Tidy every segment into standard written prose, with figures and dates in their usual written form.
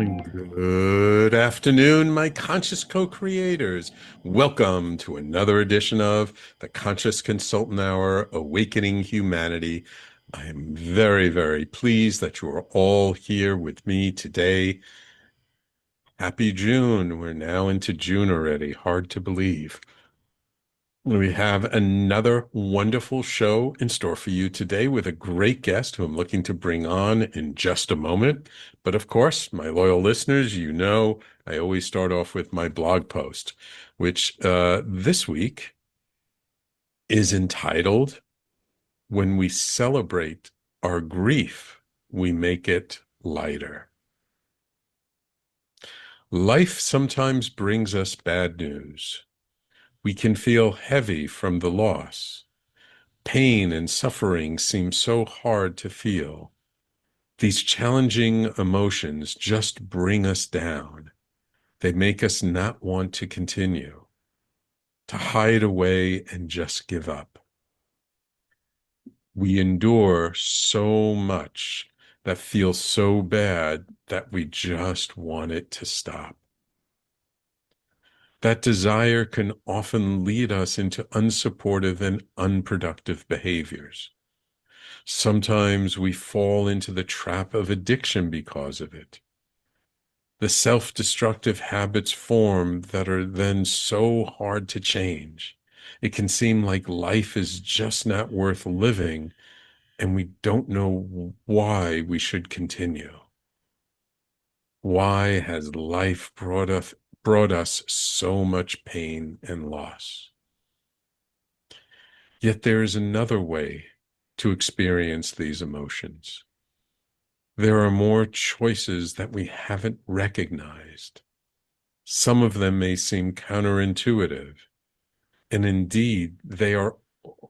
Good afternoon, my conscious co-creators. Welcome to another edition of the Conscious Consultant Hour, Awakening Humanity. I am very, very pleased that you are all here with me today. Happy June. We're now into June already. Hard to believe. We have another wonderful show in store for you today with a great guest who I'm looking to bring on in just a moment. But of course, my loyal listeners, you know, I always start off with my blog post, which this week is entitled When We Celebrate Our Grief, We Make It Lighter. Life sometimes brings us bad news. We can feel heavy from the loss. Pain and suffering seem so hard to feel. These challenging emotions just bring us down. They make us not want to continue, to hide away and just give up. We endure so much that feels so bad that we just want it to stop. That desire can often lead us into unsupportive and unproductive behaviors. Sometimes we fall into the trap of addiction because of it. The self-destructive habits form that are then so hard to change. It can seem like life is just not worth living, and we don't know why we should continue. Why has life brought us so much pain and loss? Yet there is another way to experience these emotions. There are more choices that we haven't recognized. Some of them may seem counterintuitive, and indeed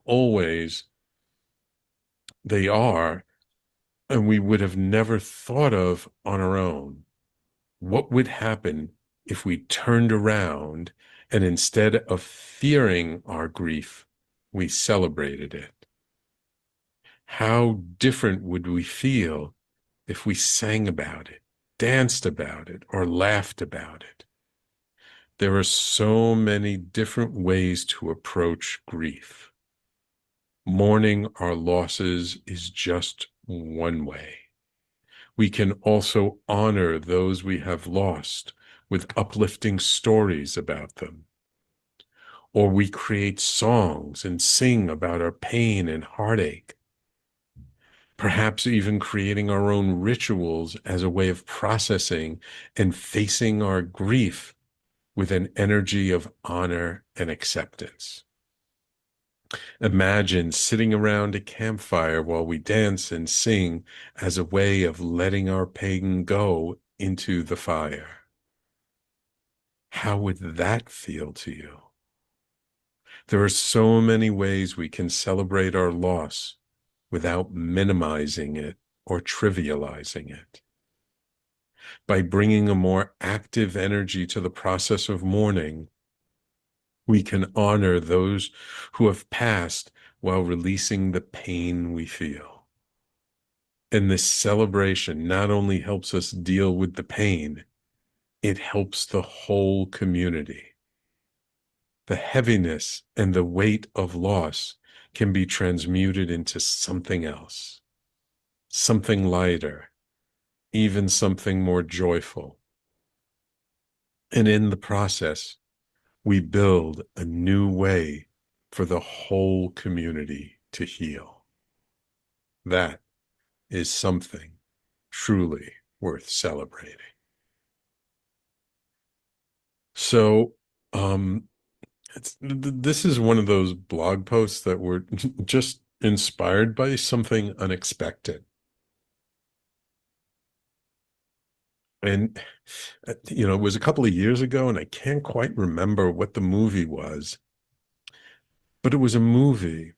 always, they are, and we would have never thought of on our own. What would happen if we turned around and instead of fearing our grief, we celebrated it? How different would we feel if we sang about it, danced about it, or laughed about it? There are so many different ways to approach grief. Mourning our losses is just one way. We can also honor those we have lost with uplifting stories about them. Or we create songs and sing about our pain and heartache. Perhaps even creating our own rituals as a way of processing and facing our grief with an energy of honor and acceptance. Imagine sitting around a campfire while we dance and sing as a way of letting our pain go into the fire. How would that feel to you? There are so many ways we can celebrate our loss without minimizing it or trivializing it. By bringing a more active energy to the process of mourning, we can honor those who have passed while releasing the pain we feel. And this celebration not only helps us deal with the pain, it helps the whole community. The heaviness and the weight of loss can be transmuted into something else, something lighter, even something more joyful. And in the process, we build a new way for the whole community to heal. That is something truly worth celebrating. So, this is one of those blog posts that were just inspired by something unexpected. And, it was a couple of years ago, and I can't quite remember what the movie was, but it was a movie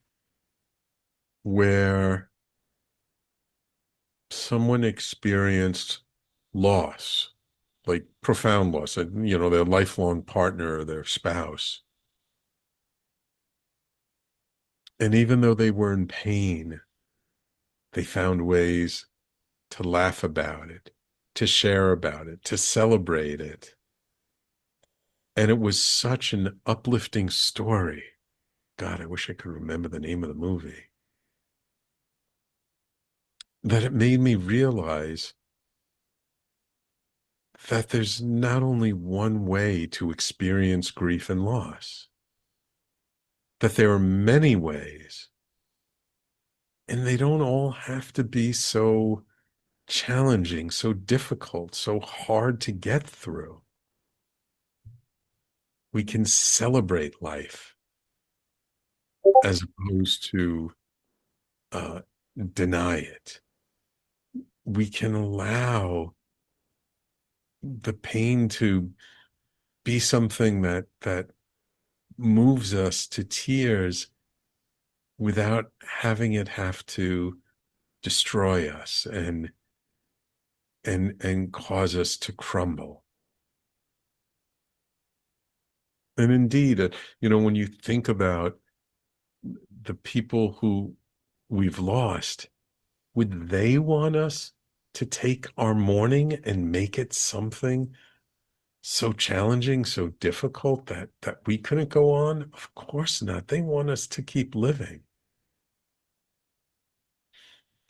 where someone experienced loss, like profound loss, their lifelong partner or their spouse. And even though they were in pain, they found ways to laugh about it to share about it, to celebrate it. And it was such an uplifting story. God, I wish I could remember the name of the movie. That it made me realize that there's not only one way to experience grief and loss, that there are many ways, and they don't all have to be so challenging, so difficult, so hard to get through. We can celebrate life as opposed to uh, deny it. We can allow the pain to be something that moves us to tears without having it have to destroy us and cause us to crumble. And indeed, when you think about the people who we've lost, would they want us to take our mourning and make it something so challenging, so difficult that we couldn't go on? Of course not. They want us to keep living.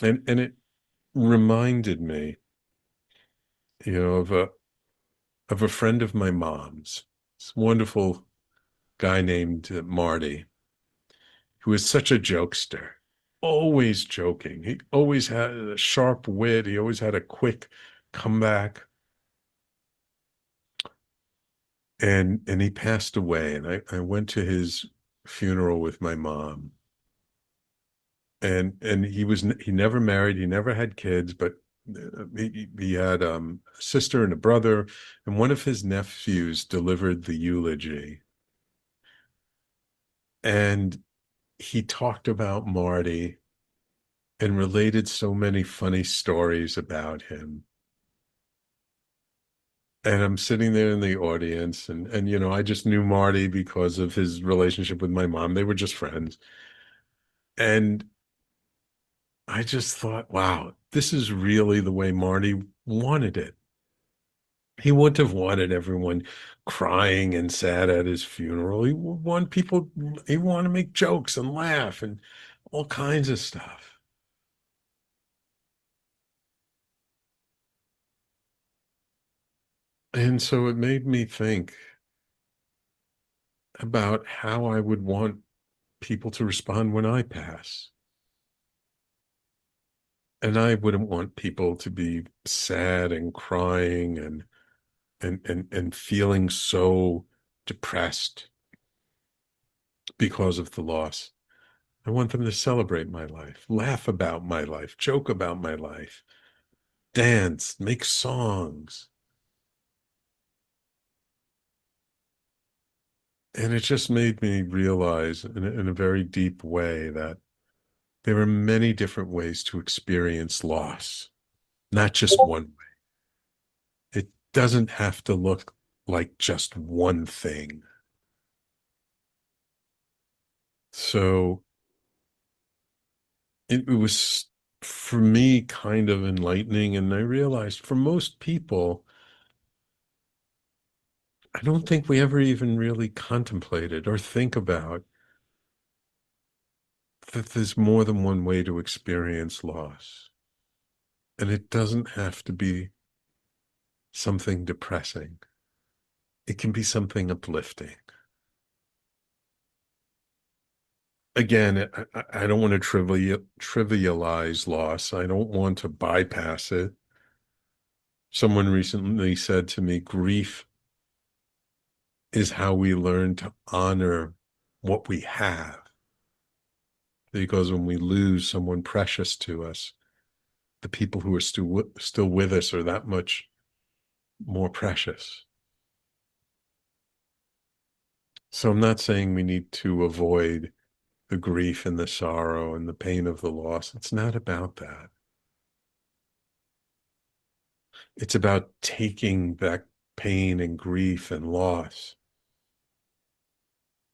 And it reminded me, of a friend of my mom's, this wonderful guy named Marty, who is such a jokester, always joking. He always had a sharp wit. He always had a quick comeback. And he passed away. And I went to his funeral with my mom. And he never married, he never had kids, but he had a sister and a brother, and one of his nephews delivered the eulogy. And he talked about Marty and related so many funny stories about him. And I'm sitting there in the audience, and I just knew Marty because of his relationship with my mom. They were just friends. And I just thought, wow, this is really the way Marty wanted it. He wouldn't have wanted everyone crying and sad at his funeral. He wanted to make jokes and laugh and all kinds of stuff. And so it made me think about how I would want people to respond when I pass. And I wouldn't want people to be sad and crying and feeling so depressed because of the loss. I want them to celebrate my life, laugh about my life, joke about my life, dance, make songs. And it just made me realize in a very deep way that there are many different ways to experience loss, not just one way. It doesn't have to look like just one thing. So it was, for me, kind of enlightening. And I realized for most people, I don't think we ever even really contemplated or think about that there's more than one way to experience loss. And it doesn't have to be something depressing. It can be something uplifting. Again, I don't want to trivialize loss. I don't want to bypass it. Someone recently said to me, grief is how we learn to honor what we have. Because when we lose someone precious to us, the people who are still with us are that much more precious. So I'm not saying we need to avoid the grief and the sorrow and the pain of the loss. It's not about that. It's about taking that pain and grief and loss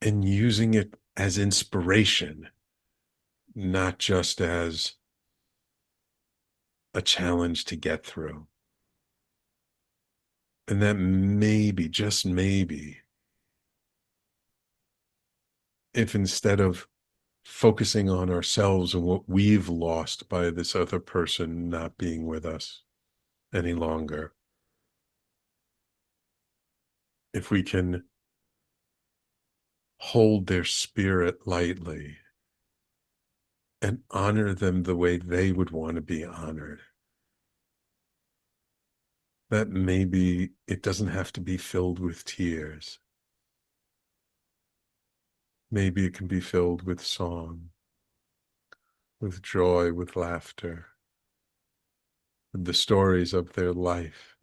and using it as inspiration, not just as a challenge to get through. And that maybe, just maybe, if instead of focusing on ourselves and what we've lost by this other person not being with us any longer, if we can hold their spirit lightly and honor them the way they would want to be honored, that maybe it doesn't have to be filled with tears. Maybe it can be filled with song, with joy, with laughter, with the stories of their life.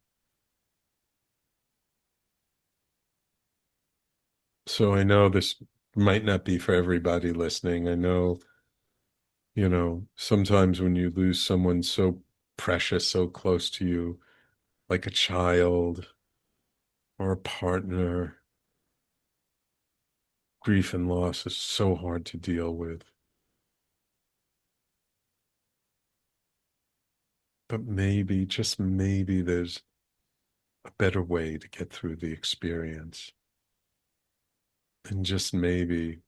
So I know this might not be for everybody listening. I know, sometimes when you lose someone so precious, so close to you, like a child or a partner, grief and loss is so hard to deal with. But maybe, just maybe, there's a better way to get through the experience. And just maybe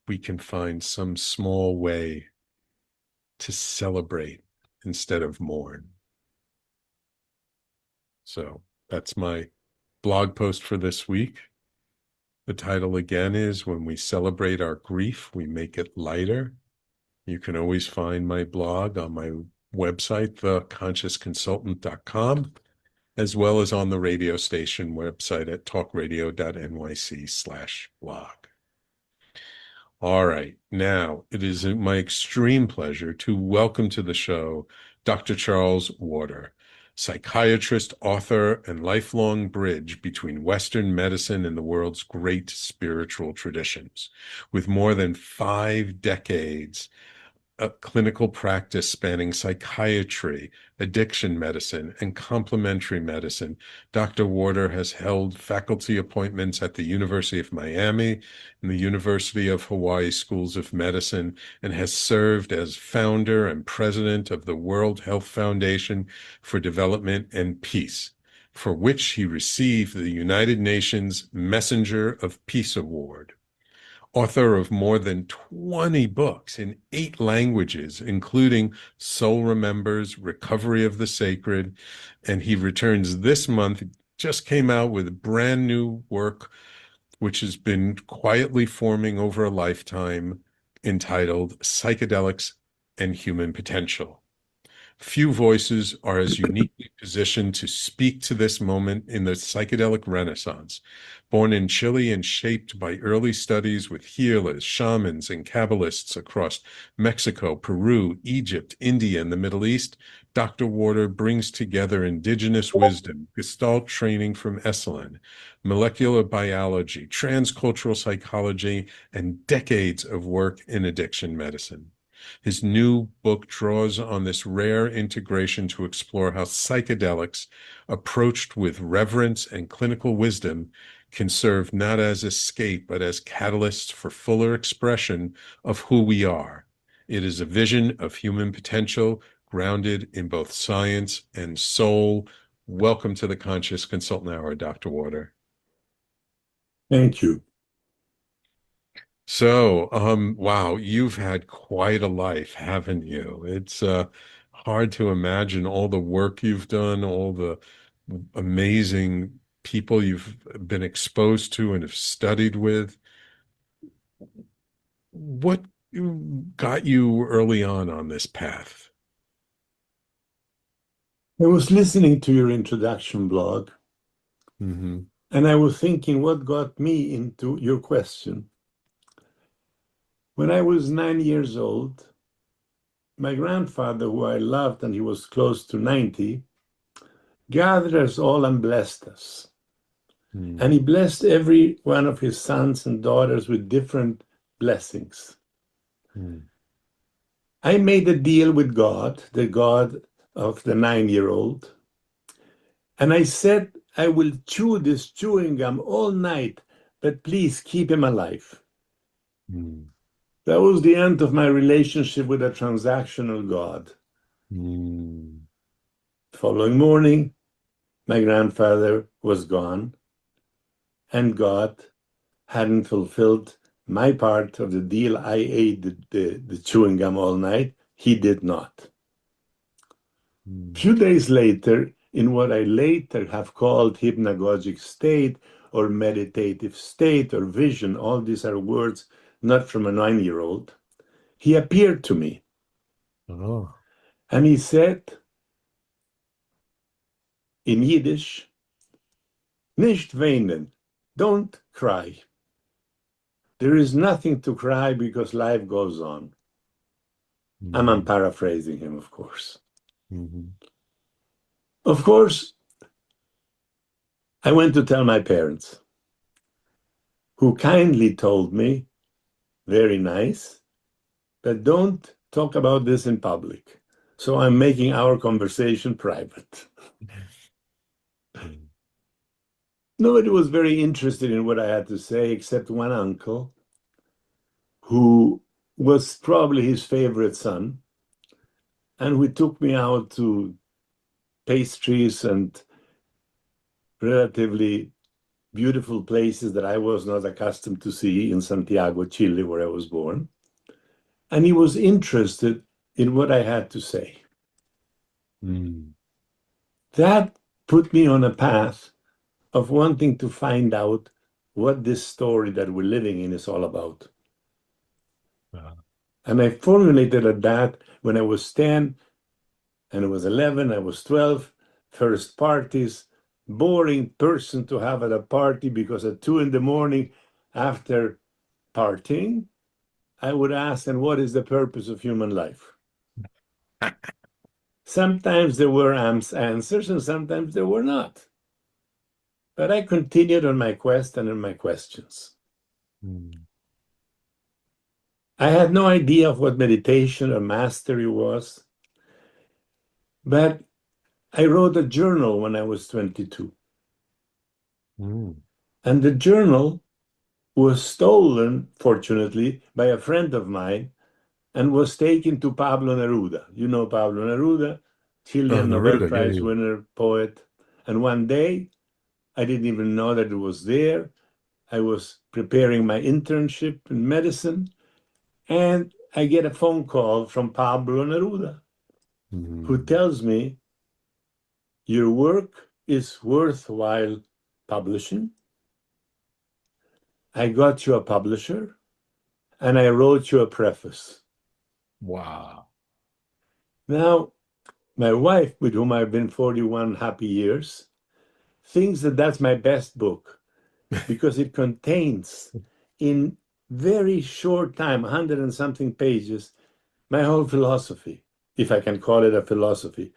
we can find some small way to celebrate instead of mourn. So that's my blog post for this week. The title again is When We Celebrate Our Grief, We Make It Lighter. You can always find my blog on my website, theconsciousconsultant.com, as well as on the radio station website at talkradio.nyc/blog. All right. Now, it is my extreme pleasure to welcome to the show Dr. Charles Warter, psychiatrist, author, and lifelong bridge between Western medicine and the world's great spiritual traditions. With more than 5 decades a clinical practice spanning psychiatry, addiction medicine, and complementary medicine. Dr. Warter has held faculty appointments at the University of Miami and the University of Hawaii Schools of Medicine, and has served as founder and president of the World Health Foundation for Development and Peace, for which he received the United Nations Messenger of Peace Award. Author of more than 20 books in 8 languages, including Soul Remembers, Recovery of the Sacred, and he returns this month, just came out with brand new work, which has been quietly forming over a lifetime, entitled Psychedelics and Human Potential. Few voices are as uniquely positioned to speak to this moment in the psychedelic renaissance. Born in Chile and shaped by early studies with healers, shamans, and Kabbalists across Mexico, Peru, Egypt, India, and the Middle East, Dr. Warter brings together indigenous wisdom, Gestalt training from Esalen, molecular biology, transcultural psychology, and decades of work in addiction medicine. His new book draws on this rare integration to explore how psychedelics, approached with reverence and clinical wisdom, can serve not as escape, but as catalysts for fuller expression of who we are. It is a vision of human potential grounded in both science and soul. Welcome to the Conscious Consultant Hour, Dr. Warter. Thank you. So, wow, you've had quite a life, haven't you? It's hard to imagine all the work you've done, all the amazing people you've been exposed to and have studied with. What got you early on this path? I was listening to your introduction blog, Hmm. and I was thinking what got me into your question. When I was 9 years old, my grandfather, who I loved, and he was close to 90, gathered us all and blessed us. Mm. And he blessed every one of his sons and daughters with different blessings. Mm. I made a deal with God, the God of the 9-year-old, and I said, I will chew this chewing gum all night, but please keep him alive. Mm. That was the end of my relationship with a transactional God. Mm. The following morning, my grandfather was gone and God hadn't fulfilled my part of the deal. I ate the chewing gum all night. He did not. A Mm. few days later, in what I later have called hypnagogic state or meditative state or vision, all these are words not from a 9-year-old, he appeared to me Oh. and he said in Yiddish, nicht weinen, don't cry. There is nothing to cry because life goes on. I'm Mhm. paraphrasing him, of course. Mhm. Of course, I went to tell my parents, who kindly told me, very nice, that don't talk about this in public. So I'm making our conversation private. Mm. Nobody was very interested in what I had to say except one uncle who was probably his favorite son and who took me out to pastries and relatively beautiful places that I was not accustomed to see in Santiago, Chile, where I was born. And he was interested in what I had to say. Mm. That put me on a path of wanting to find out what this story that we're living in is all about. Uh, And I formulated that when I was 10 and I was 11, I was 12, first parties, boring person to have at a party because at 2 in the morning after partying, I would ask, and what is the purpose of human life? Sometimes there were answers and sometimes there were not. But I continued on my quest and on my questions. mm. I had no idea of what meditation or mastery was, but I wrote a journal when I was 22. Mm. And the journal was stolen, fortunately, by a friend of mine and was taken to Pablo Neruda. You know Pablo Neruda, Oh, Chilean Nobel Neruda. Yeah, Prize yeah. winner, poet. And one day, I didn't even know that it was there. I was preparing my internship in medicine, and I get a phone call from Pablo Neruda, who Mm. tells me, your work is worthwhile publishing. I got you a publisher, and I wrote you a preface. Wow. Now, my wife, with whom I've been 41 happy years, thinks that that's my best book because it contains, in very short time, 100 and something pages, my whole philosophy, if I can call it a philosophy.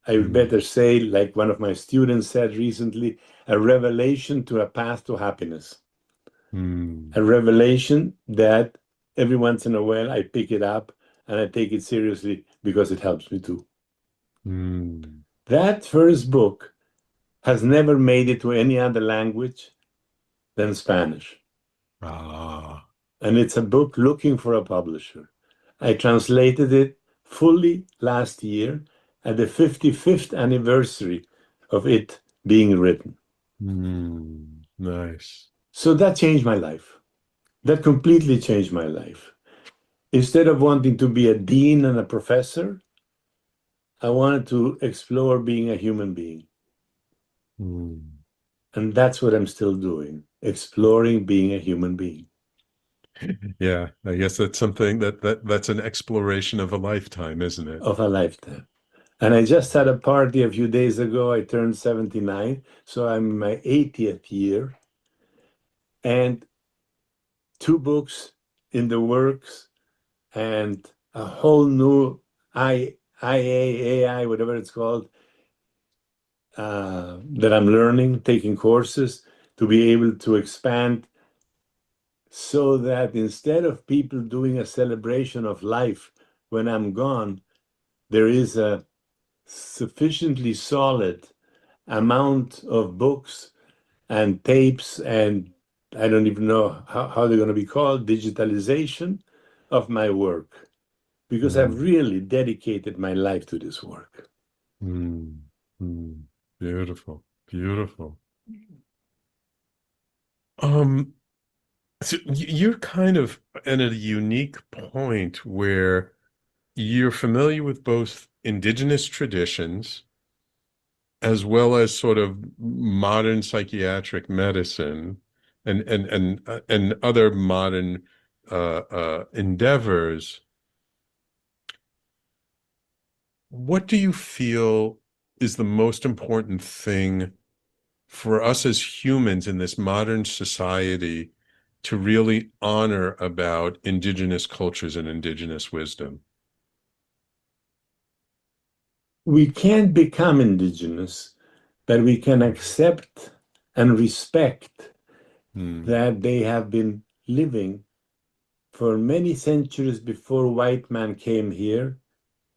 I would Mm. better say, like one of my students said recently, a revelation to a path to happiness. Mm. A revelation that every once in a while I pick it up and I take it seriously because it helps me too. Mm. That first book has never made it to any other language than Spanish. Ah. And it's a book looking for a publisher. I translated it fully last year at the 55th anniversary of it being written. Mm. Nice. So that changed my life. That completely changed my life. Instead of wanting to be a dean and a professor, I wanted to explore being a human being. Mm. And that's what I'm still doing, exploring being a human being Yeah, I guess that's something that's an exploration of a lifetime, isn't it? of a lifetime. And I just had a party a few days ago. I turned 79, so I'm in my 80th year, and 2 books in the works, and a whole new IA, whatever it's called, that I'm learning, taking courses to be able to expand so that instead of people doing a celebration of life when I'm gone, there is a sufficiently solid amount of books and tapes and I don't even know how they're going to be called, digitalization of my work, because I've Mm. really dedicated my life to this work. Mm. Mm. Beautiful. Beautiful. Um, so you're kind of at a unique point where you're familiar with both indigenous traditions as well as sort of modern psychiatric medicine and other modern endeavors. What do you feel is the most important thing for us as humans in this modern society to really honor about indigenous cultures and indigenous wisdom? We can't become indigenous, but we can accept and respect Mm, that they have been living for many centuries before white man came here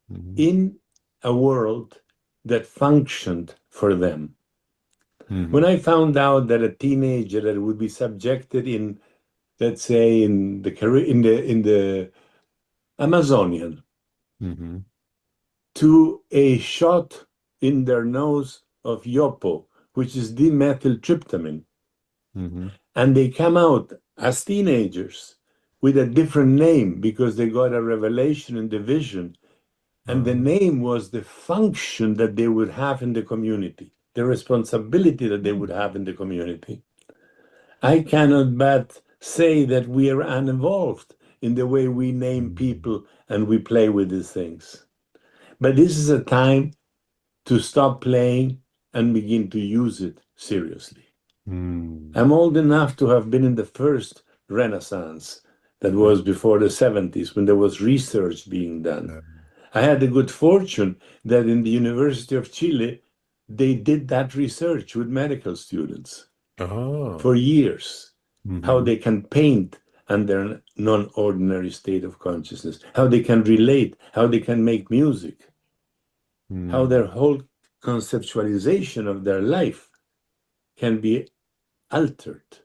mm, in a world that functioned for them. When mm, I found out that a teenager that would be subjected in, let's say, in the Amazonian mm, to a shot in their nose of yopo, which is dimethyltryptamine, mm, and they come out as teenagers with a different name because they got a revelation in the vision. And the name was the function that they would have in the community, the responsibility that they would have in the community. I cannot but say that we are unevolved in the way we name people and we play with these things. But this is a time to stop playing and begin to use it seriously. mm, I'm old enough to have been in the first Renaissance that was before the 70s when there was research being done. I had the good fortune that in the University of Chile, they did that research with medical students oh, for years, how mm, they can paint under a non-ordinary state of consciousness, how they can relate, how they can make music, how mm, their whole conceptualization of their life can be altered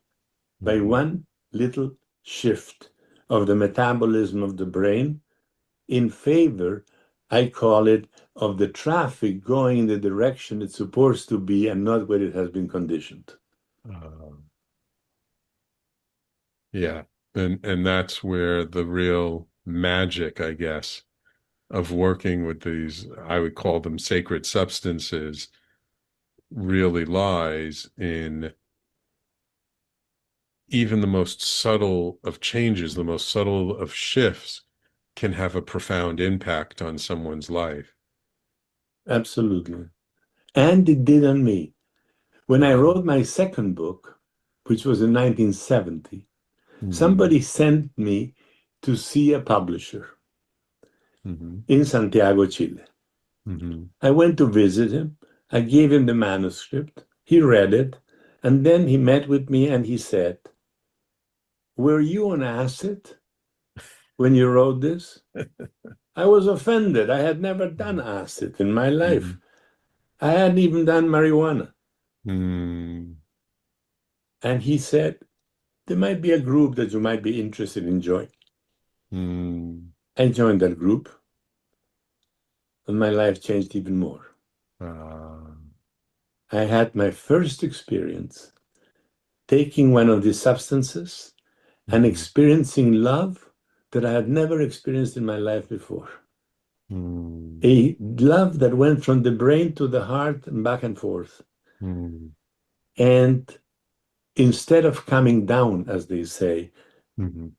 by mm, one little shift of the metabolism of the brain in favor, I call it, of the traffic going in the direction it's supposed to be and not where it has been conditioned. uh, yeah. And that's where the real magic, I guess, of working with these, I would call them sacred substances, really lies in even the most subtle of changes, the most subtle of shifts can have a profound impact on someone's life. Absolutely. And it did on me. When I Uh, wrote my second book, which was in 1970, mhm, somebody sent me to see a publisher mhm, in Santiago, Chile. mhm, I went to visit him. I gave him the manuscript. He read it. And then he met with me and he said, "Were you on acid when you wrote this?" I was offended. I had never done acid in my life. mhm, I hadn't even done marijuana. mhm, And he said, "There might be a group that you might be interested in joining." mhm, I joined that group, and my life changed even more. uh, I had my first experience taking one of these substances and mhm, experiencing love that I had never experienced in my life before. mhm, A love that went from the brain to the heart and back and forth. mhm, And instead of coming down, as they say, mhm,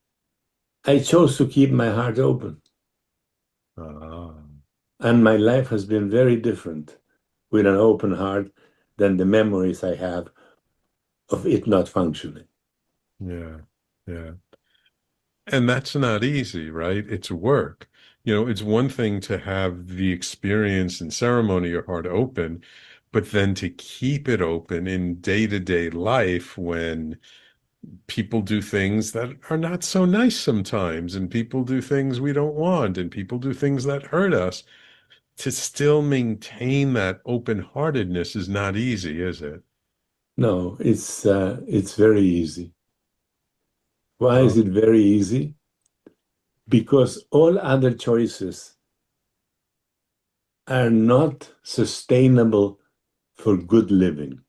I chose to keep my heart open. ah, And my life has been very different with an open heart than the memories I have of it not functioning. yeah, yeah. And that's not easy, right? It's work. It's one thing to have the experience and ceremony, your heart open, but then to keep it open in day-to-day life when people do things that are not so nice sometimes, and people do things we don't want, and people do things that hurt us. To still maintain that open-heartedness is not easy, is it? No, it's very easy. Why Uh, is it very easy? Because all other choices are not sustainable for good living.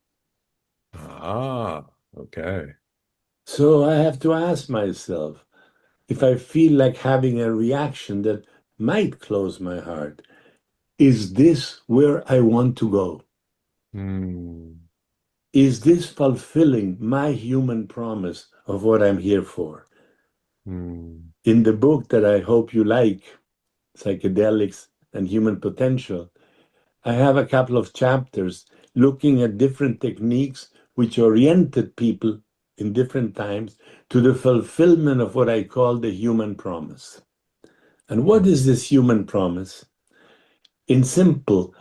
Ah, okay. So I have to ask myself, if I feel like having a reaction that might close my heart, is this where I want to go? Mm, Is this fulfilling my human promise of what I'm here for? mm, In the book that I hope you like, Psychedelics and Human Potential, I have a couple of chapters looking at different techniques which oriented people in different times to the fulfillment of what I call the human promise. And what mm, is this human promise? In simple,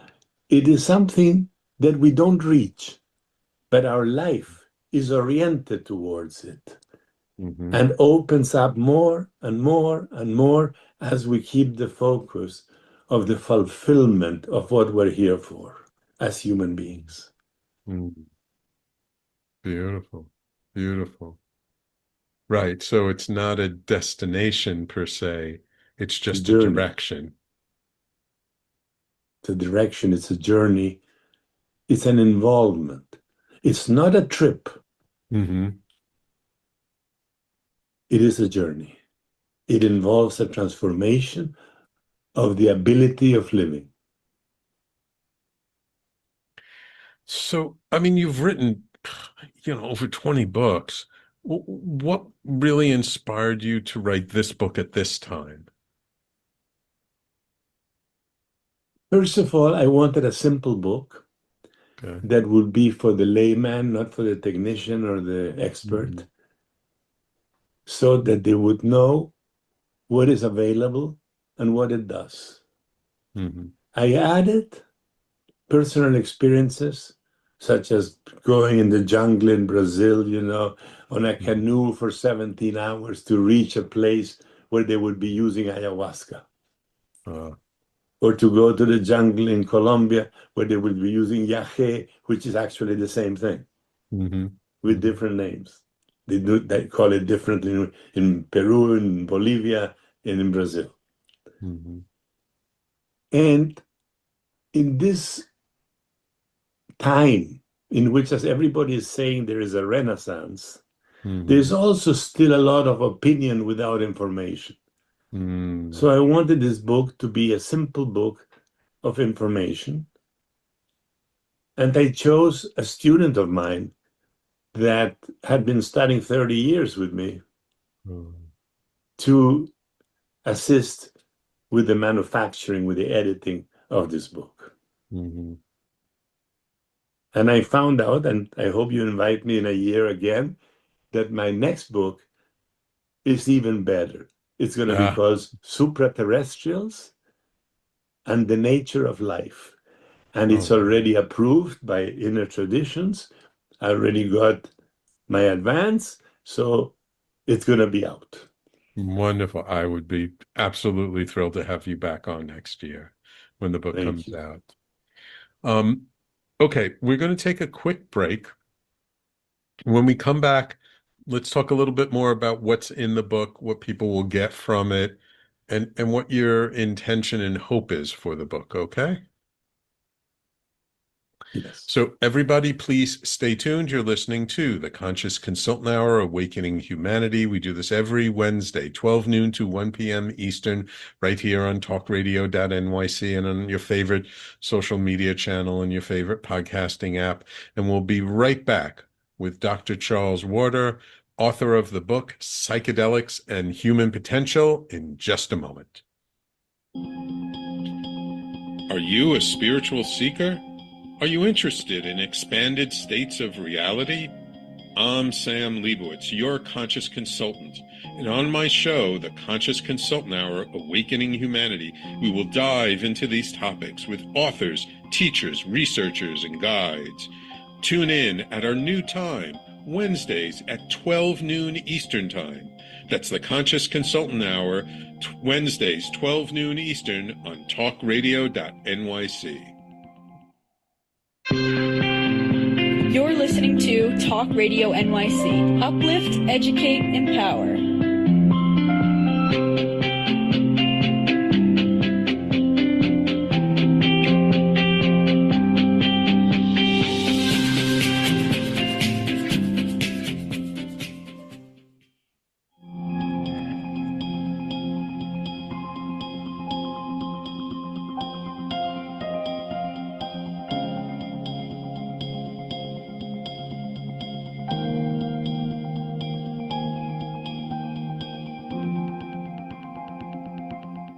it is something that we don't reach, but our life is oriented towards it mhm, and opens up more and more and more as we keep the focus of the fulfillment of what we're here for as human beings. mm. Beautiful. Beautiful. Right. So it's not a destination per se, it's It's a just a journey, direction. it's a direction, it's a journey, it's an involvement. It's not a trip, Hmm. it is a journey. It involves a transformation of the ability of living. So, I mean, you've written, over 20 books. What really inspired you to write this book at this time? First of all, I wanted a simple book Okay. that would be for the layman, not for the technician or the expert, Hmm. so that they would know what is available and what it does. Hmm. I added personal experiences, such as going in the jungle in Brazil, on a Hmm. canoe for 17 hours to reach a place where they would be using ayahuasca, Uh, or to go to the jungle in Colombia where they would be using yahe, which is actually the same thing hmm. with Hmm. different names. They call it differently in Peru, in Bolivia, and in Brazil. Hmm. And in this time in which, as everybody is saying, there is a renaissance, there's Hmm. also still a lot of opinion without information. Hmm. So I wanted this book to be a simple book of information. And I chose a student of mine that had been studying 30 years with me to assist with the manufacturing, with the editing of this book. Hmm. And I found out, and I hope you invite me in a year again, that my next book is even better. It's going to be Ah, called Supraterrestrials and the Nature of Life. And oh, it's already approved by Inner Traditions. I already got my advance, so it's going to be out. wonderful. I would be absolutely thrilled to have you back on next year when the book Thank comes you. out. Um, okay, we're going to take a quick break. When we come back, let's talk a little bit more about what's in the book, what people will get from it, and what your intention and hope is for the book, okay? Yes. So, everybody, please stay tuned. You're listening to the Conscious Consultant Hour, Awakening Humanity. We do this every Wednesday, 12 noon to 1 p.m. Eastern, right here on talkradio.nyc and on your favorite social media channel and your favorite podcasting app. And we'll be right back with Dr. Charles Warter, author of the book Psychedelics and Human Potential, in just a moment. Are you a spiritual seeker? Are you interested in expanded states of reality? I'm Sam Leibowitz, your conscious consultant. And on my show, The Conscious Consultant Hour, Awakening Humanity, we will dive into these topics with authors, teachers, researchers, and guides. Tune in at our new time, Wednesdays at 12 noon Eastern Time. That's The Conscious Consultant Hour, Wednesdays, 12 noon Eastern on talkradio.nyc. You're listening to Talk Radio NYC. Uplift, educate, empower.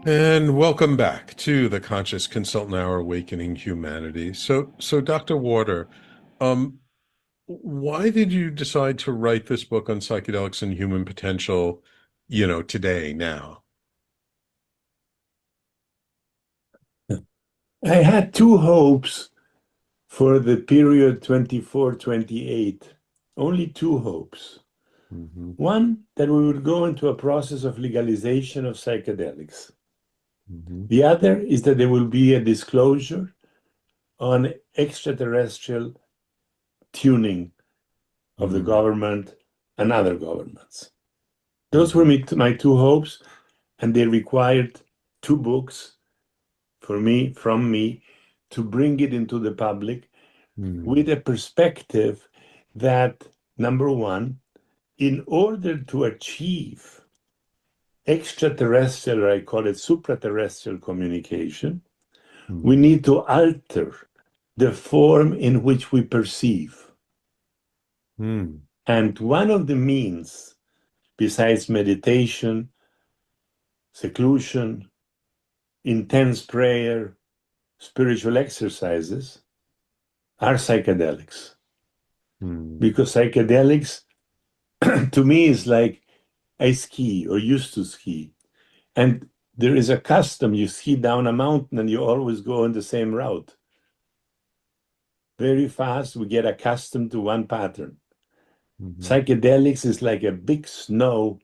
And welcome back to the Conscious Consultant Hour, Awakening Humanity. So Dr. Warter, um, why did you decide to write this book on psychedelics and human potential, today, now? I had two hopes for the period 24-28. Only two hopes. Mm-hmm. One, that we would go into a process of legalization of psychedelics. Mm-hmm. The other is that there will be a disclosure on extraterrestrial tuning of the government and other governments. Those were my two hopes, and they required two books from me, to bring it into the public with a perspective that, number one, in order to achieve extraterrestrial, or I call it supraterrestrial communication, we need to alter the form in which we perceive. And one of the means, besides meditation, seclusion, intense prayer, spiritual exercises, are psychedelics. Because psychedelics, to me, is like I ski or used to ski. And there is a custom. You ski down a mountain and you always go on the same route. Very fast, we get accustomed to one pattern. Psychedelics is like a big snow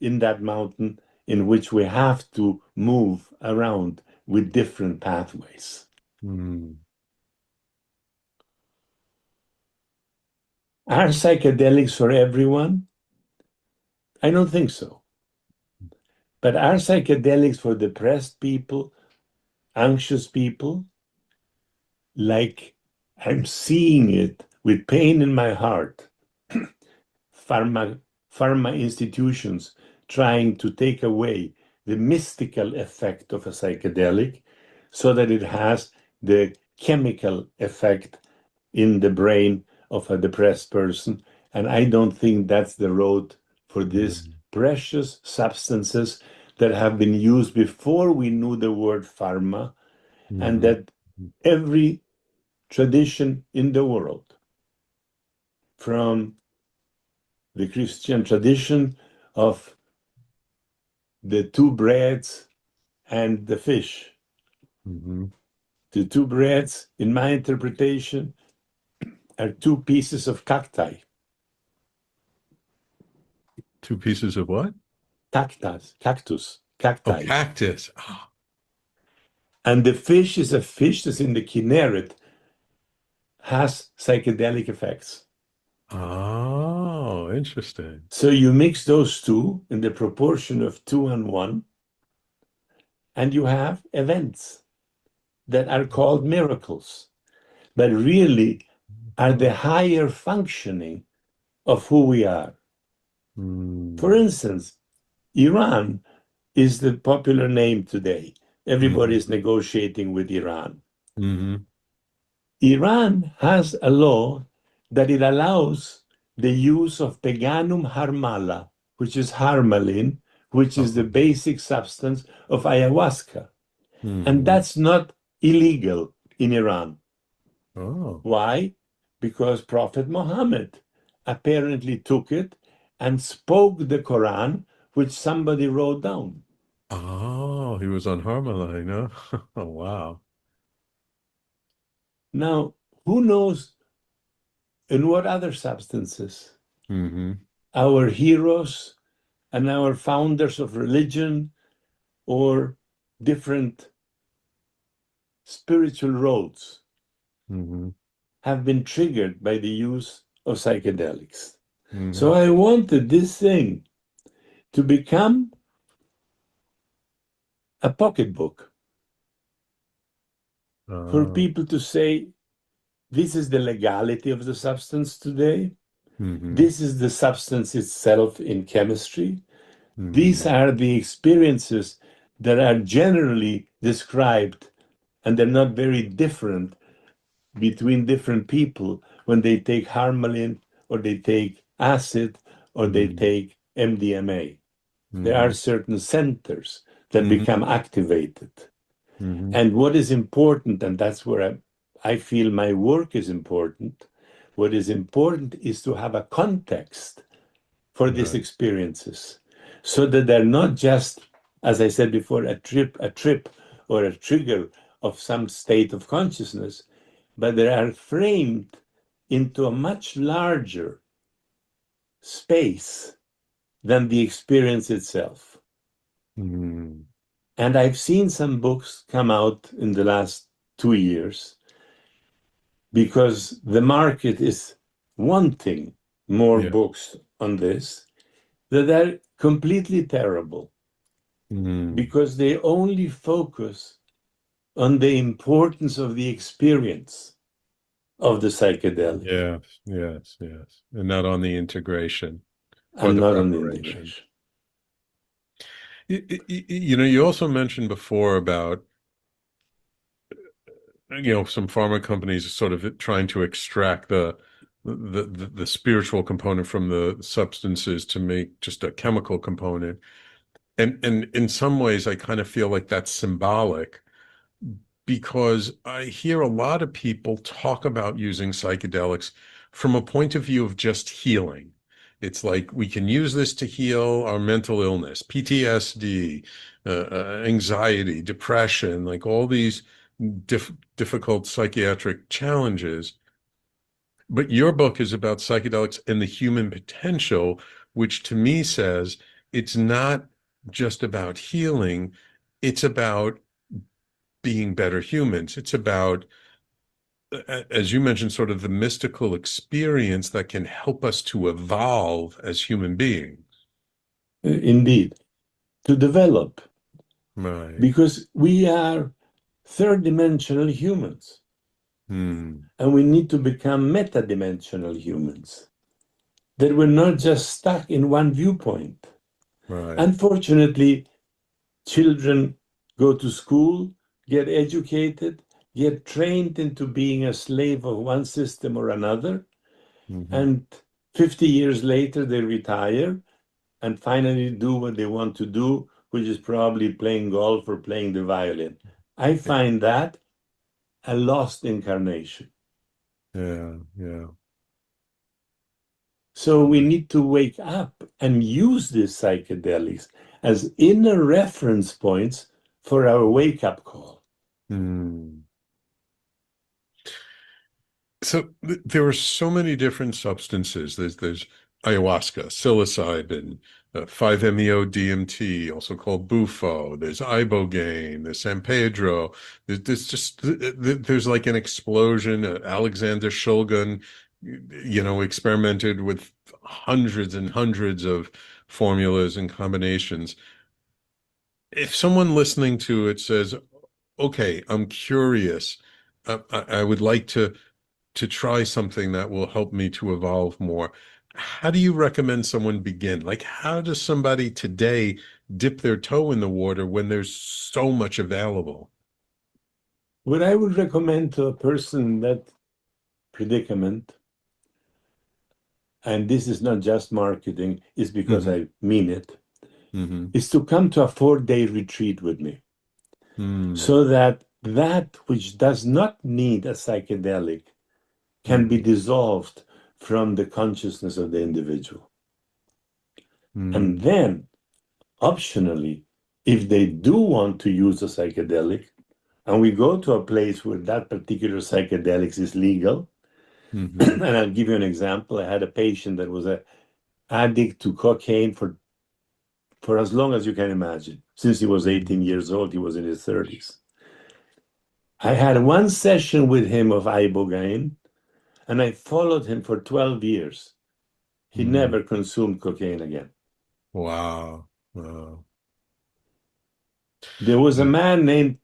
in that mountain in which we have to move around with different pathways. Are psychedelics for everyone? I don't think so. But are psychedelics for depressed people, anxious people? Like I'm seeing it with pain in my heart. Pharma institutions trying to take away the mystical effect of a psychedelic so that it has the chemical effect in the brain of a depressed person. And I don't think that's the road for these precious substances that have been used before we knew the word pharma, and that every tradition in the world, from the Christian tradition of the two breads and the fish. The two breads, in my interpretation, are two pieces of cacti. Two pieces of what? Cactus, Oh, cacti. cactus. Oh. And the fish is a fish that's in the Kinneret, has psychedelic effects. Oh, interesting. So you mix those two in the proportion of 2:1, and you have events that are called miracles, but really are the higher functioning of who we are. For instance, Iran is the popular name today. Everybody is negotiating with Iran. Iran has a law that it allows the use of Peganum harmala, which is harmaline, which is the basic substance of ayahuasca. And that's not illegal in Iran. Why? Because Prophet Muhammad apparently took it and spoke the Quran, which somebody wrote down. Oh, he was on Harmaline, huh? Oh, wow. Now, who knows in what other substances our heroes and our founders of religion or different spiritual roads have been triggered by the use of psychedelics. So I wanted this thing to become a pocketbook for people to say, this is the legality of the substance today. This is the substance itself in chemistry. These are the experiences that are generally described, and they're not very different between different people when they take harmaline or they take acid or they take MDMA. There are certain centers that become activated. And what is important, and that's where I feel my work is important, what is important is to have a context for these experiences so that they're not just, as I said before, a trip or a trigger of some state of consciousness, but they are framed into a much larger space than the experience itself. And I've seen some books come out in the last 2 years because the market is wanting more books on this, that are completely terrible because they only focus on the importance of the experience of the psychedelic. Yes. And not on the integration or And the not on the preparation. integration. You also mentioned before about, some pharma companies sort of trying to extract the spiritual component from the substances to make just a chemical component. And in some ways, I kind of feel like that's symbolic because I hear a lot of people talk about using psychedelics from a point of view of just healing. It's like we can use this to heal our mental illness, PTSD, anxiety, depression, like all these difficult psychiatric challenges. But your book is about psychedelics and the human potential, which to me says it's not just about healing, it's about being better humans. It's about, as you mentioned, sort of the mystical experience that can help us to evolve as human beings. Indeed, to develop, Right. because we are third-dimensional humans, Hmm. and we need to become meta-dimensional humans, that we're not just stuck in one viewpoint. Right. Unfortunately, children go to school, get educated, get trained into being a slave of one system or another, and 50 years later they retire and finally do what they want to do, which is probably playing golf or playing the violin. I find that a lost incarnation. Yeah. So we need to wake up and use these psychedelics as inner reference points for our wake-up call. Hmm. So there are so many different substances. There's ayahuasca, psilocybin, 5-MeO-DMT, also called bufo. There's ibogaine, there's San Pedro. There's like an explosion. Alexander Shulgin, experimented with hundreds and hundreds of formulas and combinations. If someone listening to it says, "Okay, I'm curious. I would like to try something that will help me to evolve more." How do you recommend someone begin? Like, how does somebody today dip their toe in the water when there's so much available? What I would recommend to a person in that predicament, and this is not just marketing, is because Hmm. I mean it, Hmm. is to come to a 4-day retreat with me Hmm. so that that which does not need a psychedelic can be Hmm. dissolved from the consciousness of the individual. And Hmm. then, optionally, if they do want to use a psychedelic, and we go to a place where that particular psychedelics is legal, Hmm. and I'll give you an example. I had a patient that was an addict to cocaine for as long as you can imagine. Since he was 18 years old, he was in his 30s. I had one session with him of ibogaine, and I followed him for 12 years. He Hmm. never consumed cocaine again. Wow. Wow. There was a man named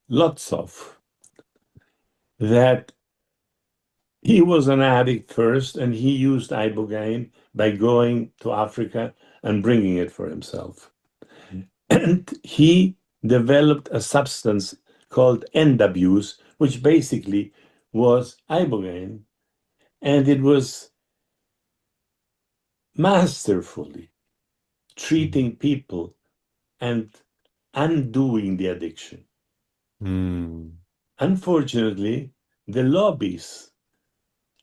Lotsov that he was an addict first, and he used ibogaine by going to Africa and bringing it for himself. And he developed a substance called endabuse, which basically was ibogaine, and it was masterfully treating people and undoing the addiction. Mm. Unfortunately, the lobbies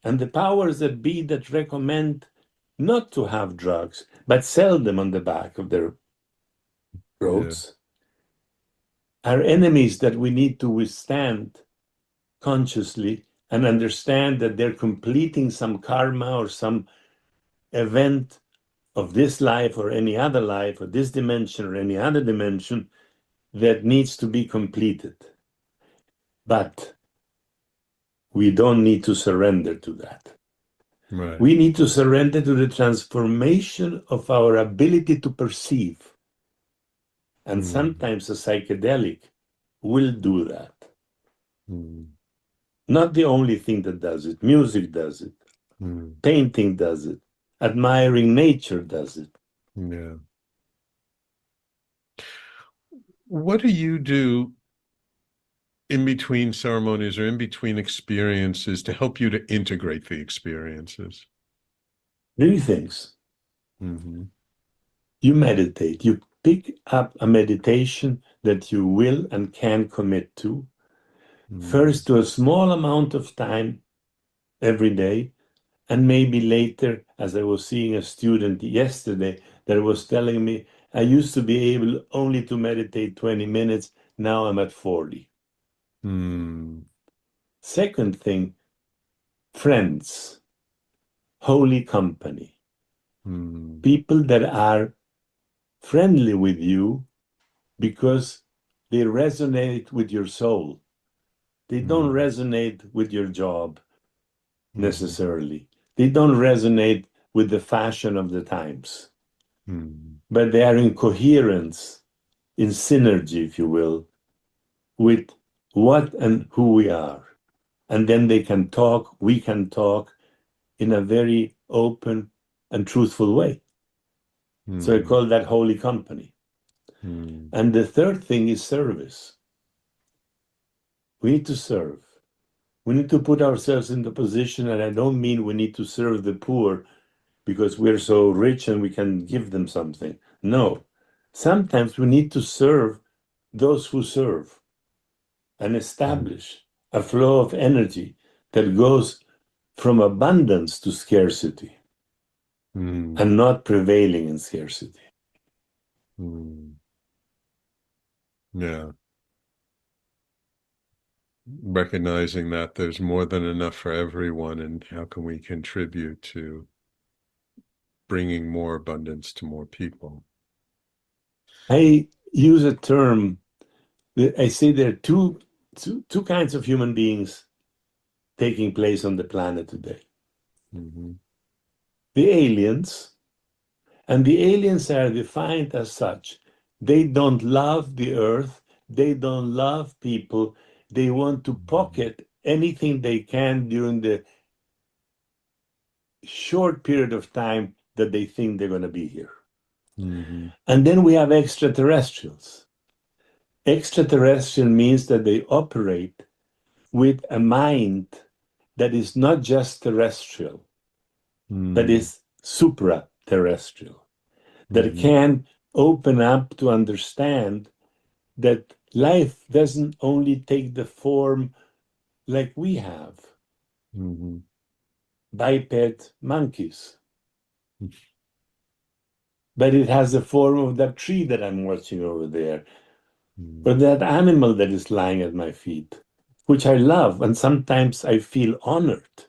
and the powers that be that recommend not to have drugs, but sell them on the back of their Yeah. roads, are enemies that we need to withstand consciously and understand that they're completing some karma or some event of this life or any other life or this dimension or any other dimension that needs to be completed. But we don't need to surrender to that. Right. We need to surrender to the transformation of our ability to perceive. And Mm. sometimes a psychedelic will do that. Mm. Not the only thing that does it. Music does it. Mm. Painting does it. Admiring nature does it. Yeah. What do you do in between ceremonies or in between experiences to help you to integrate the experiences? Three things. Mm-hmm. You meditate. You pick up a meditation that you will and can commit to. Mm. First, to a small amount of time every day. And maybe later, as I was seeing a student yesterday that was telling me, I used to be able only to meditate 20 minutes. Now I'm at 40. Mm. Second thing, friends, holy company, Mm. people that are friendly with you because they resonate with your soul. They don't Mm. resonate with your job Mm. necessarily. They don't resonate with the fashion of the times, Mm. but they are in coherence, in synergy, if you will, with what and who we are. And then they can talk, we can talk in a very open and truthful way. So I Mm. call that holy company. Mm. And the third thing is service. We need to serve. We need to put ourselves in the position, and I don't mean we need to serve the poor because we're so rich and we can give them something. No. Sometimes we need to serve those who serve and establish a flow of energy that goes from abundance to scarcity Mm. and not prevailing in scarcity. Mm. Yeah. Recognizing that there's more than enough for everyone, and how can we contribute to bringing more abundance to more people? I use a term that I say there are two kinds of human beings taking place on the planet today. Mm-hmm. The aliens, and the aliens are defined as such. They don't love the earth, they don't love people, they want to pocket anything they can during the short period of time that they think they're going to be here. Mm-hmm. And then we have extraterrestrials. Extraterrestrial means that they operate with a mind that is not just terrestrial, but Mm. is supra-terrestrial, that Mm-hmm. can open up to understand that life doesn't only take the form like we have, Mm-hmm. biped monkeys, but it has the form of that tree that I'm watching over there, or that animal that is lying at my feet, which I love. And sometimes I feel honored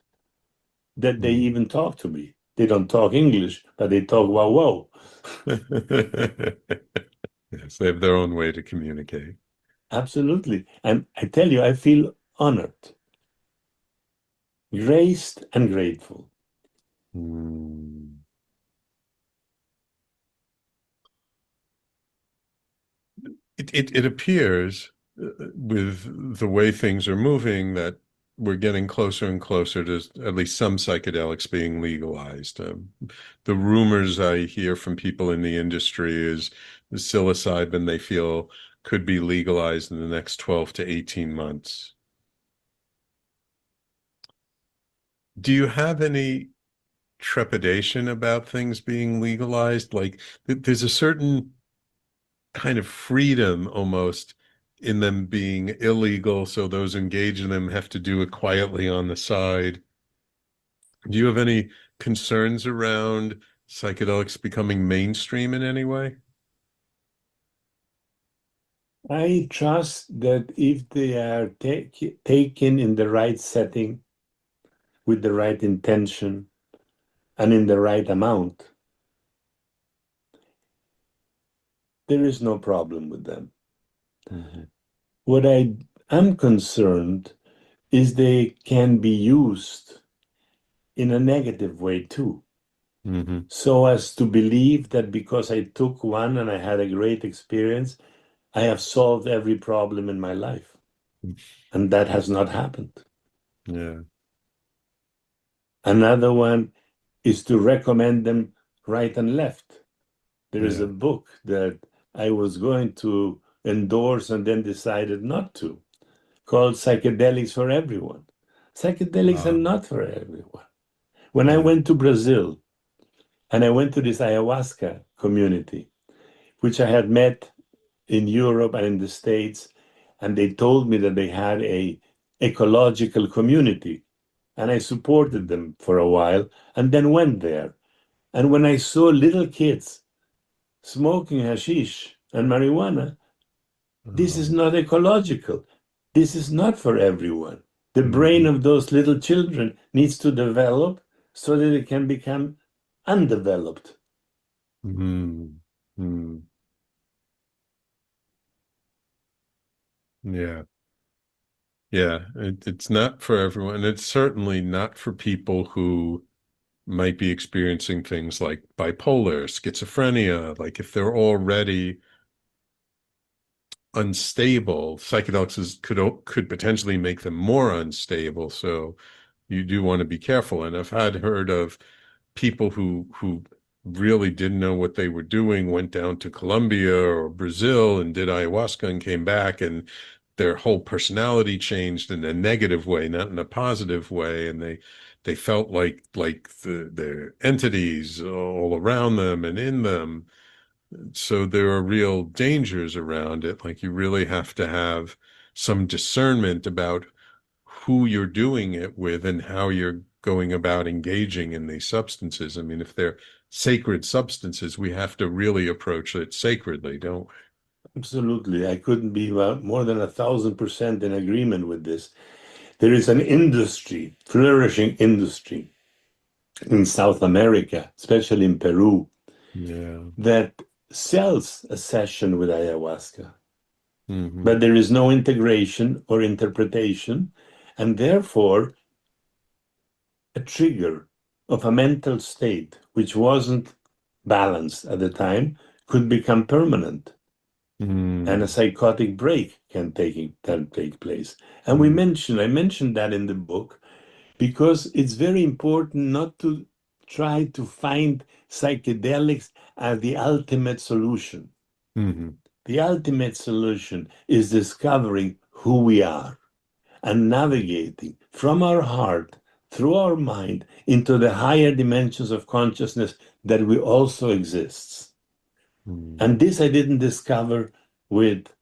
that they Mm-hmm. even talk to me. They don't talk English, but they talk wow wow. Yes, they have their own way to communicate. Absolutely. And I tell you, I feel honored, graced, and grateful. Mm. It appears with the way things are moving that we're getting closer and closer to at least some psychedelics being legalized. The rumors I hear from people in the industry is the psilocybin they feel could be legalized in the next 12 to 18 months. Do you have any trepidation about things being legalized? Like there's a certain kind of freedom almost in them being illegal, so those engaged in them have to do it quietly on the side. Do you have any concerns around psychedelics becoming mainstream in any way? I trust that if they are taken in the right setting, with the right intention, and in the right amount, there is no problem with them. Mm-hmm. What I am concerned is they can be used in a negative way too. Mm-hmm. So as to believe that because I took one and I had a great experience, I have solved every problem in my life. And that has not happened. Yeah. Another one is to recommend them right and left. There is Yeah. a book that I was going to endorse and then decided not to, called Psychedelics for Everyone. Psychedelics are Uh, not for everyone. When I yeah. went to Brazil and I went to this ayahuasca community, which I had met in Europe and in the States, and they told me that they had a ecological community, and I supported them for a while and then went there. And when I saw little kids smoking hashish and marijuana, this is Um, not ecological. This is not for everyone. The brain mhm. of those little children needs to develop so that it can become undeveloped. Mhm. Mm. Yeah. Yeah. It's not for everyone. It's certainly not for people who might be experiencing things like bipolar, schizophrenia. Like if they're already unstable, could potentially make them more unstable. So you do want to be careful. And I've had heard of people who really didn't know what they were doing, went down to Colombia or Brazil and did ayahuasca and came back, and their whole personality changed in a negative way, not in a positive way, and they felt like their entities all around them and in them. So there are real dangers around it. Like you really have to have some discernment about who you're doing it with and how you're going about engaging in these substances. I mean, if they're sacred substances, we have to really approach it sacredly, don't Absolutely. I couldn't be more than 1,000% in agreement with this. There is an industry, flourishing industry in South America, especially in Peru, we? Yeah. that sells a session with ayahuasca, Hmm. but there is no integration or interpretation, and therefore a trigger of a mental state which wasn't balanced at the time could become permanent, and a Mm. psychotic break can take place. And Mm. I mentioned that in the book because it's very important not to try to find psychedelics as the ultimate solution. Hmm. The ultimate solution is discovering who we are and navigating from our heart through our mind into the higher dimensions of consciousness that we also exists. Mm. And this I didn't discover with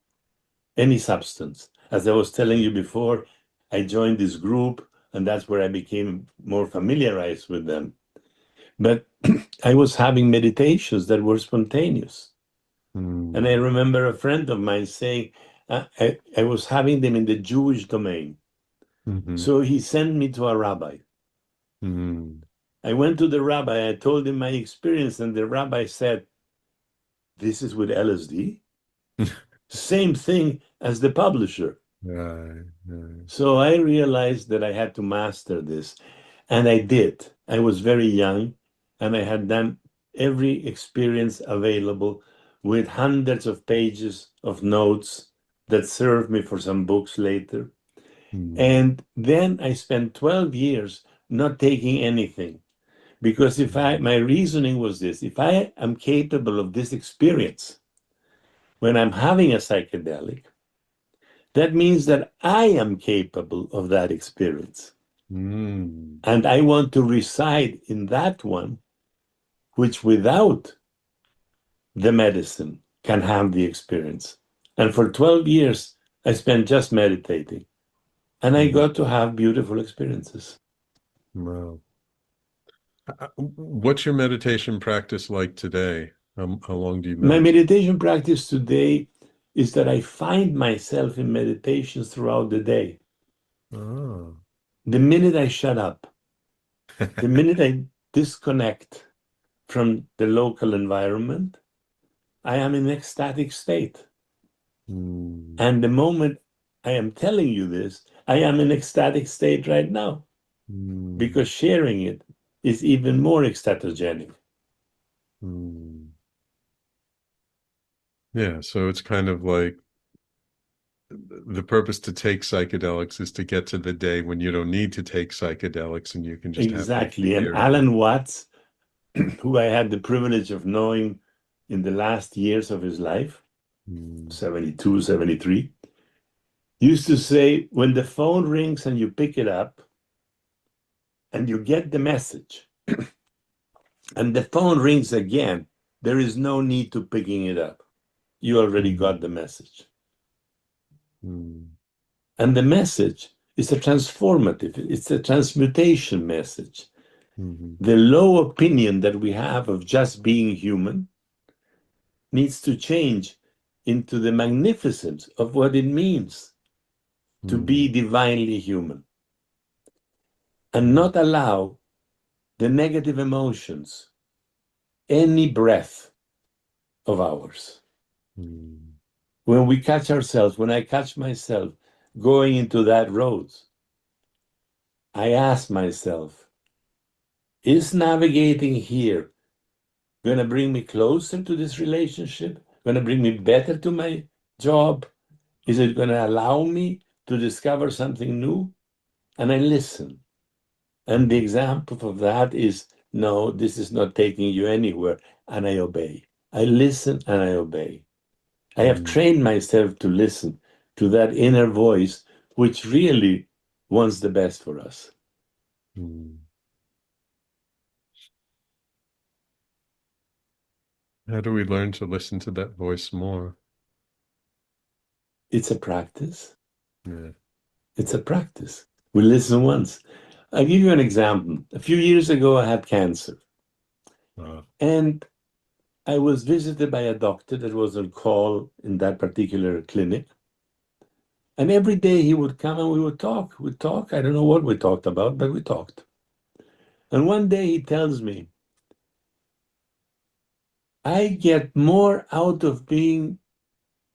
any substance. As I was telling you before, I joined this group, and that's where I became more familiarized with them. But I was having meditations that were spontaneous. And I Mm. remember a friend of mine saying, I was having them in the Jewish domain. Hmm. So he sent me to a rabbi. Mm. I went to the rabbi, I told him my experience, and the rabbi said, "This is with LSD?" Same thing as the publisher. Right, right. So I realized that I had to master this. And I did. I was very young and I had done every experience available with hundreds of pages of notes that served me for some books later. Mm. And then I spent 12 years not taking anything. Because my reasoning was this, if I am capable of this experience when I'm having a psychedelic, that means that I am capable of that experience. Mm. And I want to reside in that one, which without the medicine can have the experience. And for 12 years, I spent just meditating. And I got to have beautiful experiences. Wow. What's your meditation practice like today? How long do you My meditate? meditation practice today is that I find myself in meditations throughout the day. Oh. The minute I shut up, the minute I disconnect from the local environment, I am in ecstatic state. Mm. And the moment I am telling you this, I am in ecstatic state right now, because Mm. sharing it is even more ecstatogenic. Mm. Yeah, so it's kind of like the purpose to take psychedelics is to get to the day when you don't need to take psychedelics and you can just have the Exactly. And experience. Alan Watts, who I had the privilege of knowing in the last years of his life, Mm. 72, 73, used to say, when the phone rings and you pick it up and you get the message, and the phone rings again, there is no need to picking it up. You already Mm. got the message. Mm. And the message is a transformative, it's a transmutation message. Mhm. The low opinion that we have of just being human needs to change into the magnificence of what it means to be Mm. divinely human, and Mm. not allow the negative emotions any breath of ours. Mm. When we catch ourselves, when I catch myself going into that road, I ask myself, is navigating here going to bring me closer to this relationship? Going to bring me better to my job? Is it going to allow me to discover something new? And I listen. And the Mm. example of that is, no, this is not taking you anywhere. And I obey. I listen and I obey. I have Mm. trained myself to listen to that inner voice, which really wants the best for us. Mm. How do we learn to listen to that voice more? It's a practice. Yeah. It's a practice. We listen once. I'll give you an example. A few years ago, I had cancer. Uh, And I was visited by a doctor that was on call in that particular clinic. And every day he would come and we would talk. We'd talk. I don't know what we talked about, but we talked. And one day he tells me, I get more out of being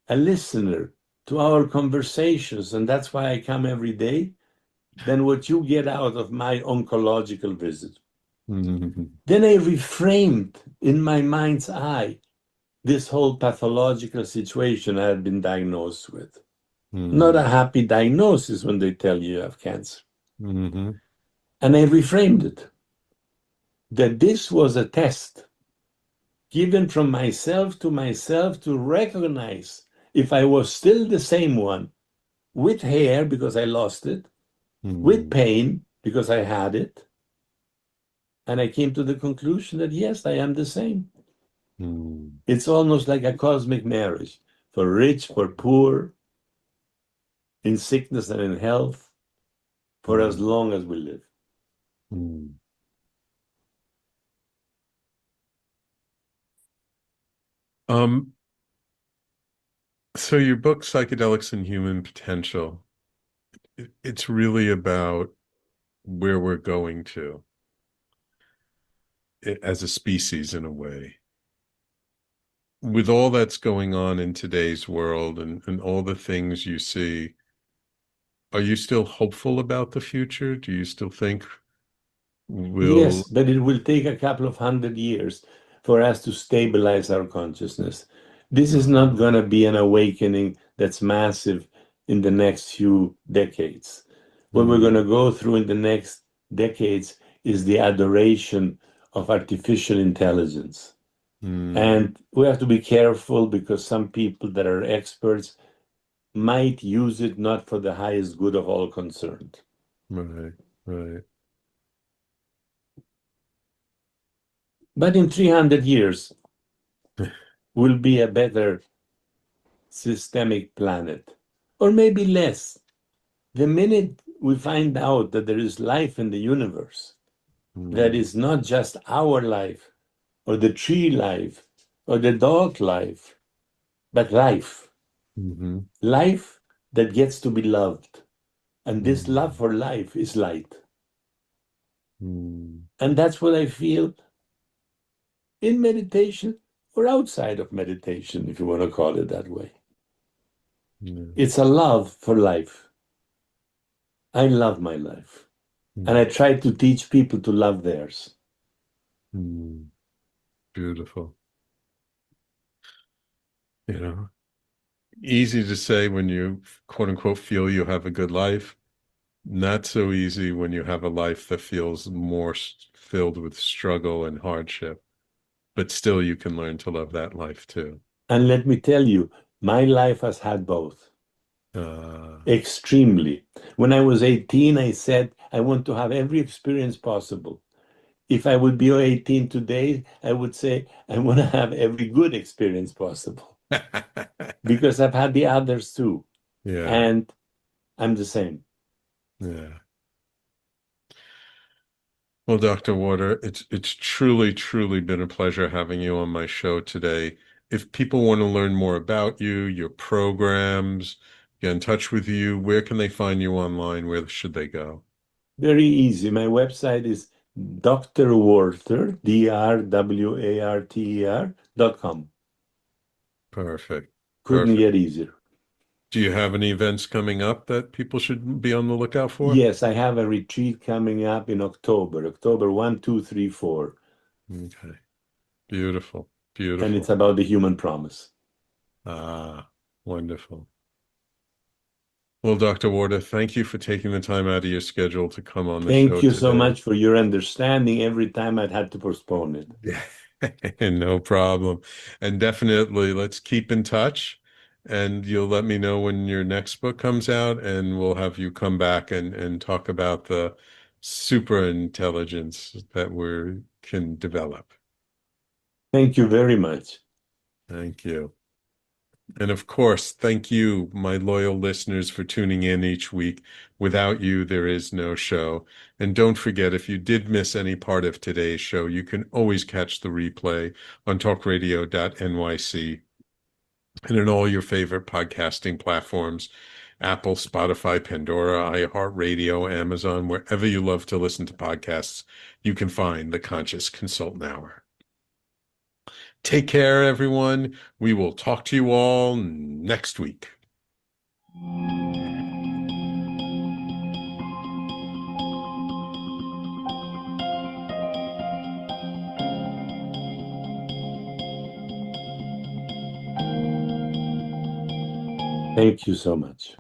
a listener to our conversations, and that's why I come every day, than what you get out of my oncological visit. mm. Then I reframed in my mind's eye this whole pathological situation I had been diagnosed with. Not a Mm. happy diagnosis when they tell you have cancer. Mhm. And I reframed it, that this was a test given from myself to recognize if I was still the same one, with hair because I lost it, with Mm. pain because I had it. And I came to the conclusion that yes, I am the same. Mm. It's almost like a cosmic marriage, for rich, for poor, in sickness and in health, for as Mm. long as we live. Mm. Um, so your book, Psychedelics and Human Potential, it's really about where we're going to as a species in a way. With all that's going on in today's world and all the things you see, are you still hopeful about the future? Do you still think Yes, we'll, but it will take a couple of 100 years for us to stabilize our consciousness. This is not going to be an awakening that's massive in the next few decades. What we're going mm, to go through in the next decades is the adoration of artificial intelligence. mm, And we have to be careful because some people that are experts might use it not for the highest good of all concerned. right, right. But in 300 years, will be a better systemic planet, or maybe less. The minute we find out that there is life in the universe, that is not just our life, or the tree life, or the dog life, but life. Mm-hmm. Life that gets to be loved. And this love for life is light. And that's what I feel in meditation or outside of meditation, if you want to call it that way. It's a love for life. I love my life. And I try to teach people to love theirs. Beautiful. You know, easy to say when you quote unquote feel you have a good life. Not so easy when you have a life that feels more filled with struggle and hardship. But still, you can learn to love that life too. And let me tell you, my life has had both. Extremely. When I was 18, I said, I want to have every experience possible. If I would be 18 today, I would say, I want to have every good experience possible. Because I've had the others too. Yeah. And I'm the same. Yeah. Well, Dr. Warter, it's truly, truly been a pleasure having you on my show today. If people want to learn more about you, your programs, get in touch with you, where can they find you online? Where should they go? Very easy. My website is Dr. Warter, DrWarter.com. Perfect. Couldn't Perfect. get easier. Do you have any events coming up that people should be on the lookout for? Yes, I have a retreat coming up in October, October 1, 2, 3, 4. Okay. Beautiful. And it's Beautiful. about the human promise. Ah, wonderful. Well, Dr. Warder, thank you for taking the time out of your schedule to come on the Thank show you so today. much for your understanding every time I'd had to postpone it. No problem. And definitely let's keep in touch and you'll let me know when your next book comes out and we'll have you come back and talk about the super intelligence that we can develop. Thank you very much. Thank you. And of course, thank you, my loyal listeners, for tuning in each week. Without you, there is no show. And don't forget, if you did miss any part of today's show, you can always catch the replay on talkradio.nyc and in all your favorite podcasting platforms, Apple, Spotify, Pandora, iHeartRadio, Amazon, wherever you love to listen to podcasts, you can find the Conscious Consultant Hour. Take care, everyone. We will talk to you all next week. Thank you so much.